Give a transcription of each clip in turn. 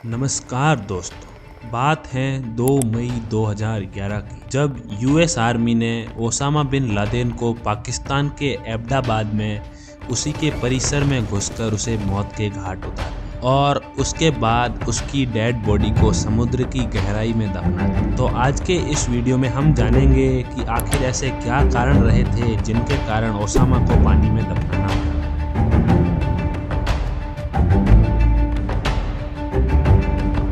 नमस्कार दोस्तों, बात है 2 मई 2011 की, जब यूएस आर्मी ने ओसामा बिन लादेन को पाकिस्तान के एबटाबाद में उसी के परिसर में घुसकर उसे मौत के घाट उतारा और उसके बाद उसकी डेड बॉडी को समुद्र की गहराई में दफना दिया। तो आज के इस वीडियो में हम जानेंगे कि आखिर ऐसे क्या कारण रहे थे जिनके कारण ओसामा को पानी में दफनाना पड़ा।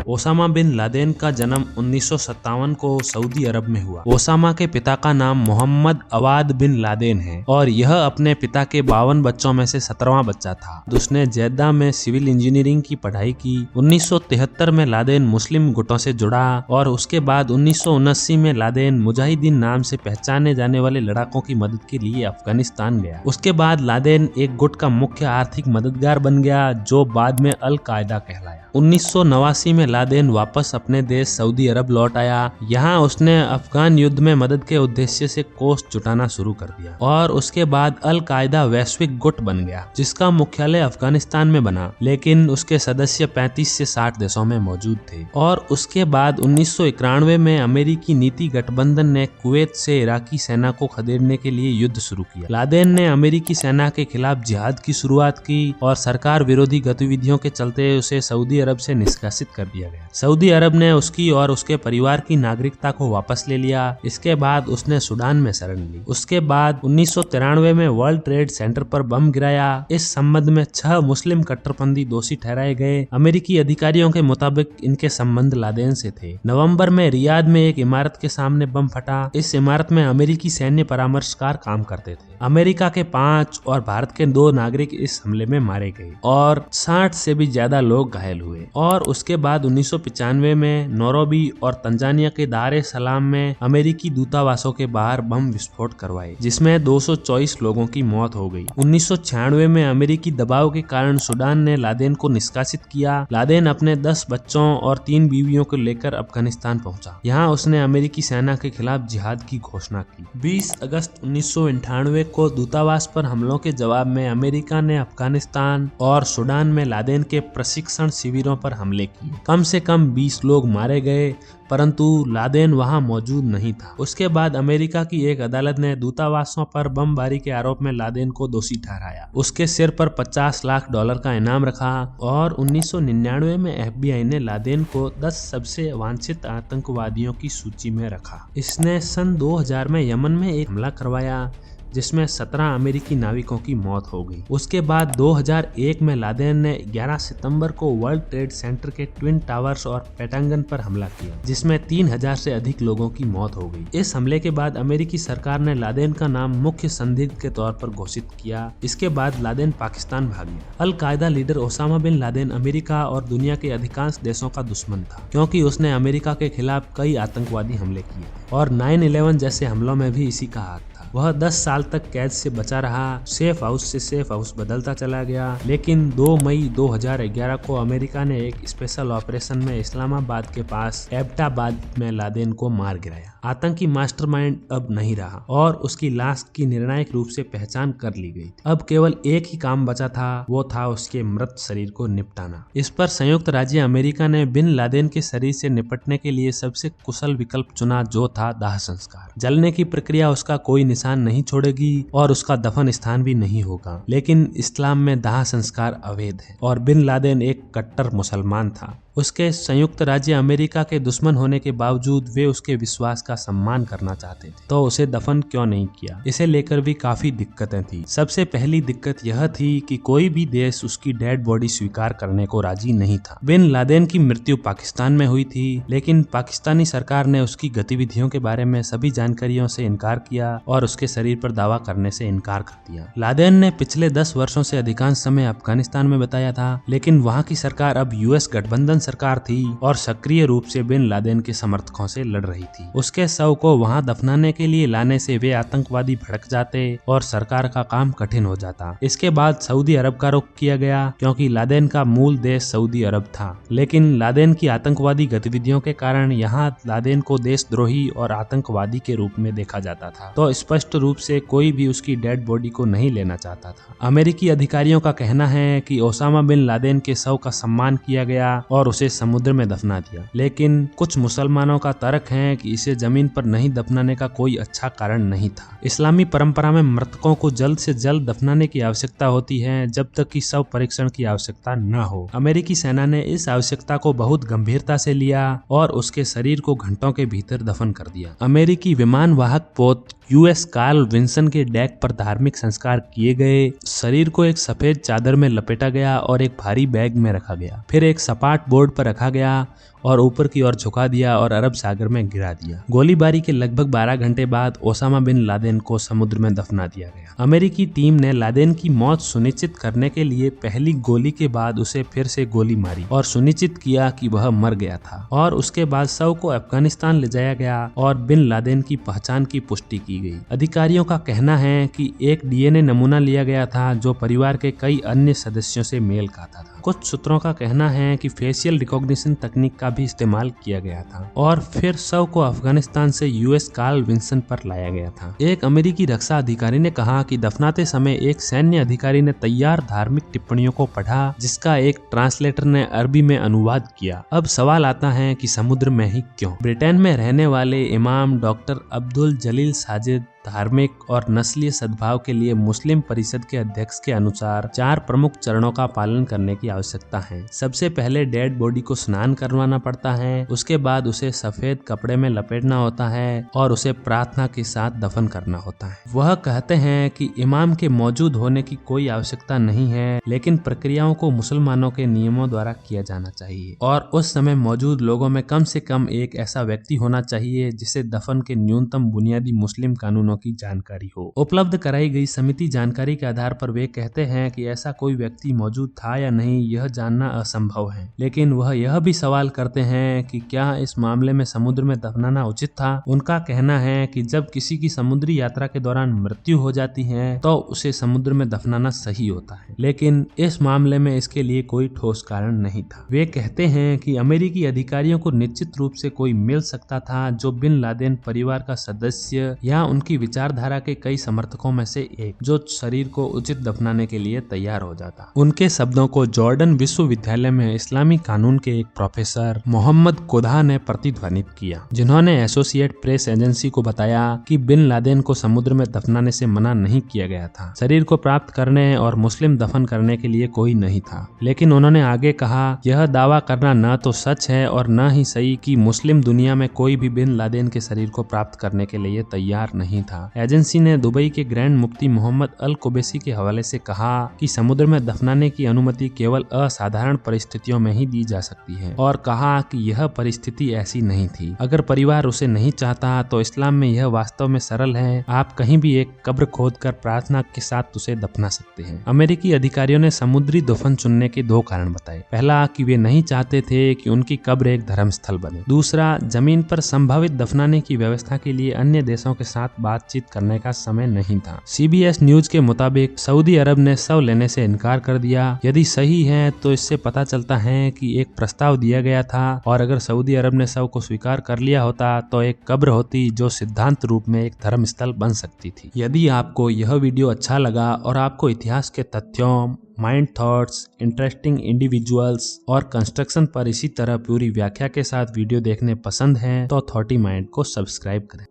ओसामा बिन लादेन का जन्म 1957 को सऊदी अरब में हुआ। ओसामा के पिता का नाम मोहम्मद अवाद बिन लादेन है और यह अपने पिता के 52 बच्चों में से 17वां बच्चा था। उसने जेद्दा में सिविल इंजीनियरिंग की पढ़ाई की। 1973 में लादेन मुस्लिम गुटों से जुड़ा और उसके बाद 1979 में लादेन मुजाहिदीन नाम से पहचाने जाने वाले लड़ाकों की मदद के लिए अफगानिस्तान गया। उसके बाद लादेन एक गुट का मुख्य आर्थिक मददगार बन गया जो बाद में अल कायदा कहलाया। 1989 में लादेन वापस अपने देश सऊदी अरब लौट आया। यहाँ उसने अफगान युद्ध में मदद के उद्देश्य से कोष जुटाना शुरू कर दिया और उसके बाद अल कायदा वैश्विक गुट बन गया जिसका मुख्यालय अफगानिस्तान में बना, लेकिन उसके सदस्य 35 से 60 देशों में मौजूद थे। और उसके बाद 1991 में अमेरिकी नीति गठबंधन ने कुवैत से इराकी सेना को खदेड़ने के लिए युद्ध शुरू किया। लादेन ने अमेरिकी सेना के खिलाफ जिहाद की शुरुआत की और सरकार विरोधी गतिविधियों के चलते उसे सऊदी अरब से निष्कासित कर दिया गया। सऊदी अरब ने उसकी और उसके परिवार की नागरिकता को वापस ले लिया। इसके बाद उसने सूडान में शरण ली। उसके बाद 1993 में वर्ल्ड ट्रेड सेंटर पर बम गिराया। इस संबंध में 6 मुस्लिम कट्टरपंथी दोषी ठहराए गए। अमेरिकी अधिकारियों के मुताबिक इनके संबंध लादेन से थे। नवंबर में रियाद में एक इमारत के सामने बम फटा। इस इमारत में अमेरिकी सैन्य परामर्शकार काम करते थे। अमेरिका के 5 और भारत के 2 नागरिक इस हमले में मारे गए और 60 से भी ज्यादा लोग घायल हुए। और उसके बाद 1995 में नैरोबी और तंजानिया के दार ए सलाम में अमेरिकी दूतावासों के बाहर बम विस्फोट करवाए जिसमें 224 लोगों की मौत हो गई। 1996 में अमेरिकी दबाव के कारण सूडान ने लादेन को निष्कासित किया। लादेन अपने 10 बच्चों और 3 बीवियों को लेकर अफगानिस्तान पहुंचा। यहाँ उसने अमेरिकी सेना के खिलाफ जिहाद की घोषणा की। 20 अगस्त 1998 को दूतावास पर हमलों के जवाब में अमेरिका ने अफगानिस्तान और सूडान में लादेन के प्रशिक्षण शिविरों पर हमले किए। कम से कम 20 लोग मारे गए, परंतु लादेन वहां मौजूद नहीं था। उसके बाद अमेरिका की एक अदालत ने दूतावासों पर बमबारी के आरोप में लादेन को दोषी ठहराया। उसके सिर पर $50 लाख का इनाम रखा और 1999 में FBI ने लादेन को 10 सबसे वांछित आतंकवादियों की सूची में रखा। इसने सन 2000 में यमन में एक हमला करवाया जिसमें 17 अमेरिकी नाविकों की मौत हो गई। उसके बाद 2001 में लादेन ने 11 सितंबर को वर्ल्ड ट्रेड सेंटर के ट्विन टावर्स और पेंटागन पर हमला किया जिसमें 3000 से अधिक लोगों की मौत हो गई। इस हमले के बाद अमेरिकी सरकार ने लादेन का नाम मुख्य संदिग्ध के तौर पर घोषित किया। इसके बाद लादेन पाकिस्तान भाग गया। Al Qaeda leader Osama bin Laden America और दुनिया के अधिकांश देशों का दुश्मन था क्योंकि उसने अमेरिका के खिलाफ कई आतंकवादी हमले किए और 9/11 जैसे हमलों में भी इसी का हाथ था। वह 10 साल तक कैद से बचा रहा। सेफ हाउस से सेफ हाउस बदलता चला गया, लेकिन 2 मई 2011 को अमेरिका ने एक स्पेशल ऑपरेशन में इस्लामाबाद के पास एबटाबाद में लादेन को मार गिराया। आतंकी मास्टरमाइंड अब नहीं रहा और उसकी लाश की निर्णायक रूप से पहचान कर ली गई। अब केवल एक ही काम बचा था, वो था उसके मृत शरीर को निपटाना। इस पर संयुक्त राज्य अमेरिका ने बिन लादेन के शरीर से निपटने के लिए सबसे कुशल विकल्प चुना जो था दाह संस्कार। जलने की प्रक्रिया उसका कोई निशान नहीं छोड़ेगी और उसका दफन स्थान भी नहीं होगा, लेकिन इस्लाम में दाह संस्कार अवैध है और बिन लादेन एक कट्टर मुसलमान था। उसके संयुक्त राज्य अमेरिका के दुश्मन होने के बावजूद वे उसके विश्वास का सम्मान करना चाहते थे, तो उसे दफन क्यों नहीं किया? इसे लेकर भी काफी दिक्कतें थी। सबसे पहली दिक्कत यह थी कि कोई भी देश उसकी डेड बॉडी स्वीकार करने को राजी नहीं था। बिन लादेन की मृत्यु पाकिस्तान में हुई थी, लेकिन पाकिस्तानी सरकार ने उसकी गतिविधियों के बारे में सभी जानकारियों से इनकार किया और उसके शरीर पर दावा करने से इनकार कर दिया। लादेन ने पिछले 10 वर्षों से अधिकांश समय अफगानिस्तान में बिताया था, लेकिन वहाँ की सरकार अब यूएस गठबंधन सरकार थी और सक्रिय रूप से बिन लादेन के समर्थकों से लड़ रही थी। उसके शव को वहां दफनाने के लिए लाने से वे आतंकवादी भड़क जाते और सरकार का काम कठिन हो जाता। इसके बाद सऊदी अरब का रुख किया गया क्योंकि लादेन का मूल देश सऊदी अरब था, लेकिन लादेन की आतंकवादी गतिविधियों के कारण यहाँ लादेन को देशद्रोही और आतंकवादी के रूप में देखा जाता था, तो स्पष्ट रूप से कोई भी उसकी डेड बॉडी को नहीं लेना चाहता था। अमेरिकी अधिकारियों का कहना है कि ओसामा बिन लादेन के शव का सम्मान किया गया और उसे समुद्र में दफना दिया। लेकिन कुछ मुसलमानों का तर्क है कि इसे जमीन पर नहीं दफनाने का कोई अच्छा कारण नहीं था। इस्लामी परंपरा में मृतकों को जल्द से जल्द दफनाने की आवश्यकता होती है जब तक कि शव परीक्षण की आवश्यकता न हो। अमेरिकी सेना ने इस आवश्यकता को बहुत गंभीरता से लिया और उसके शरीर को घंटों के भीतर दफन कर दिया। अमेरिकी विमान वाहक पोत यूएस कार्ल विंसन के डेक पर धार्मिक संस्कार किए गए। शरीर को एक सफेद चादर में लपेटा गया और एक भारी बैग में रखा गया। फिर एक सपाट बोर्ड पर रखा गया और ऊपर की ओर झुका दिया और अरब सागर में गिरा दिया। गोलीबारी के लगभग 12 घंटे बाद ओसामा बिन लादेन को समुद्र में दफना दिया गया। अमेरिकी टीम ने लादेन की मौत सुनिश्चित करने के लिए पहली गोली के बाद उसे फिर से गोली मारी और सुनिश्चित किया कि वह मर गया था, और उसके बाद शव को अफगानिस्तान ले जाया गया और बिन लादेन की पहचान की पुष्टि की गई। अधिकारियों का कहना है कि एक डीएनए नमूना लिया गया था जो परिवार के कई अन्य सदस्यों से मेल खाता था। कुछ सूत्रों का कहना है कि फेशियल रिकॉग्निशन तकनीक का भी इस्तेमाल किया गया था और फिर शव को अफगानिस्तान से यूएस कार्ल विंसन पर लाया गया था। एक अमेरिकी रक्षा अधिकारी ने कहा कि दफनाते समय एक सैन्य अधिकारी ने तैयार धार्मिक टिप्पणियों को पढ़ा जिसका एक ट्रांसलेटर ने अरबी में अनुवाद किया। अब सवाल आता है कि समुद्र में ही क्यों? ब्रिटेन में रहने वाले इमाम डॉक्टर अब्दुल जलील साजिद धार्मिक और नस्लीय सद्भाव के लिए मुस्लिम परिषद के अध्यक्ष के अनुसार 4 प्रमुख चरणों का पालन करने की आवश्यकता है। सबसे पहले डेड बॉडी को स्नान करवाना पड़ता है, उसके बाद उसे सफेद कपड़े में लपेटना होता है और उसे प्रार्थना के साथ दफन करना होता है। वह कहते हैं कि इमाम के मौजूद होने की कोई आवश्यकता नहीं है, लेकिन प्रक्रियाओं को मुसलमानों के नियमों द्वारा किया जाना चाहिए और उस समय मौजूद लोगों में कम से कम एक ऐसा व्यक्ति होना चाहिए जिसे दफन के न्यूनतम बुनियादी मुस्लिम कानूनों की जानकारी हो। उपलब्ध कराई गई समिति जानकारी के आधार पर वे कहते हैं कि ऐसा कोई व्यक्ति मौजूद था या नहीं यह जानना असंभव है, लेकिन वह यह भी सवाल करते हैं कि क्या इस मामले में समुद्र में दफनाना उचित था। उनका कहना है कि जब किसी की समुद्री यात्रा के दौरान मृत्यु हो जाती है तो उसे समुद्र में दफनाना सही होता है, लेकिन इस मामले में इसके लिए कोई ठोस कारण नहीं था। वे कहते हैं कि अमेरिकी अधिकारियों को निश्चित रूप से कोई मिल सकता था जो बिन लादेन परिवार का सदस्य या उनकी विचारधारा के कई समर्थकों में से एक, जो शरीर को उचित दफनाने के लिए तैयार हो जाता। उनके शब्दों को जॉर्डन विश्वविद्यालय में इस्लामी कानून के एक प्रोफेसर मोहम्मद कोधा ने प्रतिध्वनित किया, जिन्होंने एसोसिएट प्रेस एजेंसी को बताया कि बिन लादेन को समुद्र में दफनाने से मना नहीं किया गया था। शरीर को प्राप्त करने और मुस्लिम दफन करने के लिए कोई नहीं था, लेकिन उन्होंने आगे कहा, यह दावा करना न तो सच है और न ही सही कि मुस्लिम दुनिया में कोई भी बिन लादेन के शरीर को प्राप्त करने के लिए तैयार नहीं था। एजेंसी ने दुबई के ग्रैंड मुफ्ती मोहम्मद अल कुबैसी के हवाले से कहा कि समुद्र में दफनाने की अनुमति केवल असाधारण परिस्थितियों में ही दी जा सकती है और कहा कि यह परिस्थिति ऐसी नहीं थी। अगर परिवार उसे नहीं चाहता तो इस्लाम में यह वास्तव में सरल है, आप कहीं भी एक कब्र खोदकर प्रार्थना के साथ उसे दफना सकते हैं। अमेरिकी अधिकारियों ने समुद्री दफन चुनने के 2 कारण बताए। पहला कि वे नहीं चाहते थे कि उनकी कब्र एक धर्म स्थल बने। दूसरा, जमीन पर संभावित दफनाने की व्यवस्था के लिए अन्य देशों के साथ बातचीत करने का समय नहीं था। CBS न्यूज के मुताबिक सऊदी अरब ने शव लेने से इनकार कर दिया। यदि सही है तो इससे पता चलता है कि एक प्रस्ताव दिया गया था और अगर सऊदी अरब ने शव को स्वीकार कर लिया होता तो एक कब्र होती जो सिद्धांत रूप में एक धर्म स्थल बन सकती थी। यदि आपको यह वीडियो अच्छा लगा और आपको इतिहास के तथ्यों, माइंड थॉट्स, इंटरेस्टिंग इंडिविजुअल्स और कंस्ट्रक्शन पर इसी तरह पूरी व्याख्या के साथ वीडियो देखने पसंद हैं तो थॉटी माइंड को सब्सक्राइब करें।